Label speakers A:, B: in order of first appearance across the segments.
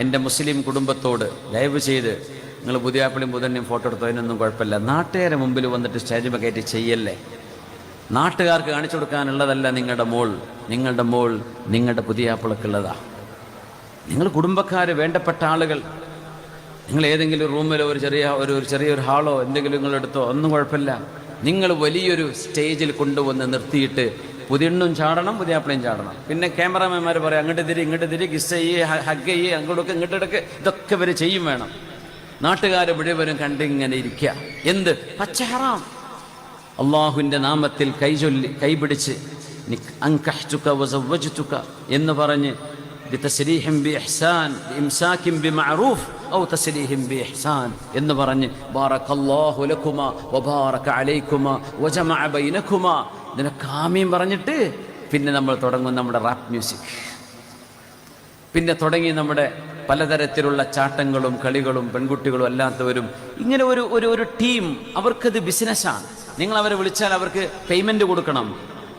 A: എൻ്റെ മുസ്ലിം കുടുംബത്തോട് ദയവ് ചെയ്ത് നിങ്ങൾ പുതിയാപ്പിളിയും പുതന്നെയും ഫോട്ടോ എടുത്തോ, അതിനൊന്നും കുഴപ്പമില്ല. നാട്ടുകാരെ മുമ്പിൽ വന്നിട്ട് സ്റ്റേജ് കയറ്റി ചെയ്യല്ലേ. നാട്ടുകാർക്ക് കാണിച്ചു കൊടുക്കാനുള്ളതല്ല നിങ്ങളുടെ മോൾ. നിങ്ങളുടെ പുതിയാപ്പിളക്കുള്ളതാ. നിങ്ങൾ കുടുംബക്കാർ, വേണ്ടപ്പെട്ട ആളുകൾ, നിങ്ങൾ ഏതെങ്കിലും റൂമിലോ ചെറിയൊരു ഹാളോ എന്തെങ്കിലും നിങ്ങളെടുത്തോ, ഒന്നും കുഴപ്പമില്ല. നിങ്ങൾ വലിയൊരു സ്റ്റേജിൽ കൊണ്ടുവന്ന് നിർത്തിയിട്ട് പുതിയണ്ണും ചാടണം, പുതിയാപ്പിളയും ചാടണം. പിന്നെ ക്യാമറാമാൻമാർ പറയും അങ്ങോട്ട് തിരി, കിസ് ചെയ്യ്, ഹഗ് ചെയ്യ്, അങ്ങോട്ടൊക്കെ ഇങ്ങോട്ടെടുക്ക്, ഇതൊക്കെ ഇവർ ചെയ്യും വേണം. നാട്ടുകാരെ മുഴുവനും കണ്ടിങ്ങനെ ഇരിക്കുക. എന്ത് പച്ച ഹറാം. അള്ളാഹുവിൻ്റെ നാമത്തിൽ കൈപിടിച്ച് അൻകഹ്തുക വസവ്വജ്തുക എന്ന് പറഞ്ഞ് ബിതസ്രീഹിം ബിഇഹ്സാൻ ബിഇംസാകിൻ ബിമഅറൂഫ് ഔ തസ്രീഹിം ബിഇഹ്സാൻ എന്ന് പറഞ്ഞ് ബാറകല്ലാഹു ലകുമാ വബാറക അലൈകുമാ വജമഅ ബൈനകുമാ ഇതിനൊക്കെ ആമീൻ പറഞ്ഞിട്ട് പിന്നെ നമ്മൾ തുടങ്ങും നമ്മുടെ റാപ്പ് മ്യൂസിക്. പിന്നെ തുടങ്ങി നമ്മുടെ പലതരത്തിലുള്ള ചാട്ടങ്ങളും കളികളും പെൺകുട്ടികളും അല്ലാത്തവരും. ഇങ്ങനെ ഒരു ടീം. അവർക്കത് ബിസിനസ്സാണ്. നിങ്ങൾ അവരെ വിളിച്ചാൽ അവർക്ക് പേയ്മെൻറ്റ് കൊടുക്കണം.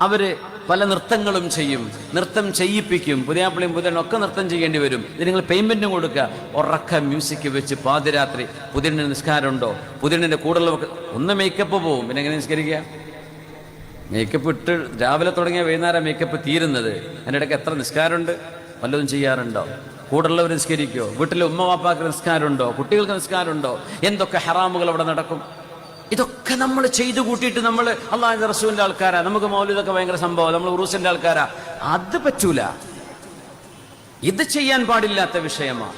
A: അവർ പല നൃത്തങ്ങളും ചെയ്യും, നൃത്തം ചെയ്യിപ്പിക്കും. പുതിയാപ്പിളിയും പുതിയനും ഒക്കെ നൃത്തം ചെയ്യേണ്ടി വരും. ഇത് നിങ്ങൾ പേയ്മെൻറ്റും കൊടുക്കുക. ഉറക്ക മ്യൂസിക് വെച്ച് പാതിരാത്രി. പുതിയന് നിസ്കാരമുണ്ടോ? പുതിയനിൻ്റെ കൂടുതലൊക്കെ ഒന്ന് മേക്കപ്പ് പോവും. പിന്നെ എങ്ങനെ നിസ്കരിക്കുക? മേക്കപ്പ് ഇട്ട് രാവിലെ തുടങ്ങിയ വൈകുന്നേരം മേക്കപ്പ് തീരുന്നത്. അതിൻ്റെ ഇടയ്ക്ക് എത്ര നിസ്കാരമുണ്ട്? വല്ലതും ചെയ്യാറുണ്ടോ? കൂടുള്ളവർ നിസ്കരിക്കോ? വീട്ടിലെ ഉമ്മ വാപ്പാക്ക് നിസ്കാരമുണ്ടോ? കുട്ടികൾക്ക് നിസ്കാരമുണ്ടോ? എന്തൊക്കെ ഹറാമുകൾ അവിടെ നടക്കും. ഇതൊക്കെ നമ്മൾ ചെയ്തു കൂട്ടിയിട്ട് നമ്മൾ അള്ളാഹുവിന്റെ റസൂലിന്റെ ആൾക്കാരാ, നമുക്ക് മൗലിദൊക്കെ ഭയങ്കര സംഭവം, നമ്മൾ ഉറൂസിന്റെ ആൾക്കാരാ. അത് പറ്റൂല. ഇത് ചെയ്യാൻ പാടില്ലാത്ത വിഷയമാണ്.